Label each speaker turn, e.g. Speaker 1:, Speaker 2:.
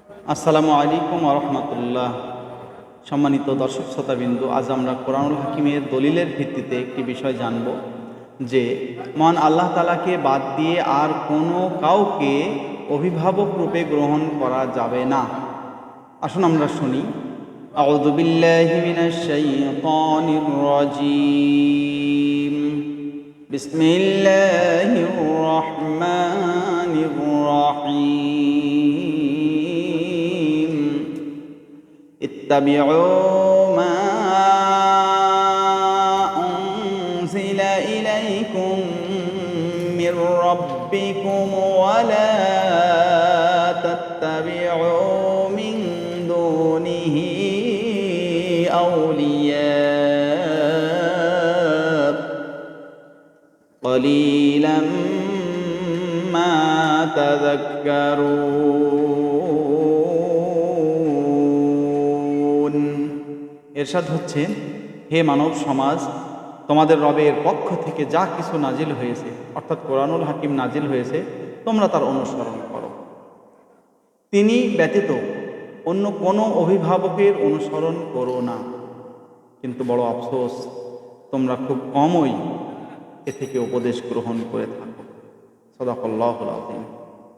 Speaker 1: আসসালামু আলাইকুম ওয়া রাহমাতুল্লাহ। সম্মানিত দর্শক শ্রোতাবিন্দু, আজ আমরা কোরআনুল হাকিমের দলিলের ভিত্তিতে একটি বিষয় জানব যে মহান আল্লাহ তাআলাকে বাদ দিয়ে আর কোনো কাউকে অভিভাবক রূপে গ্রহণ করা যাবে না। আসুন আমরা শুনি। আউযু বিল্লাহি মিনাশ শাইতানির রাজীম। বিসমিল্লাহির রাহমানির রাহিম। اتبعوا ما أنزل إليكم من ربكم ولا تتبعوا من دونه أولياء قليلا ما تذكرون। এরশাদ হচ্ছে, হে মানব সমাজ, তোমাদের রবের পক্ষ থেকে যা কিছু নাজিল হয়েছে অর্থাৎ কোরআনুল হাকিম নাজিল হয়েছে, তোমরা তার অনুসরণ করো। তিনি ব্যতীত অন্য কোনো অভিভাবকের অনুসরণ করো না। কিন্তু বড় আফসোস, তোমরা খুব কমই এ থেকে উপদেশ গ্রহণ করে থাকো। সাদাকাল্লাহুল আযীম।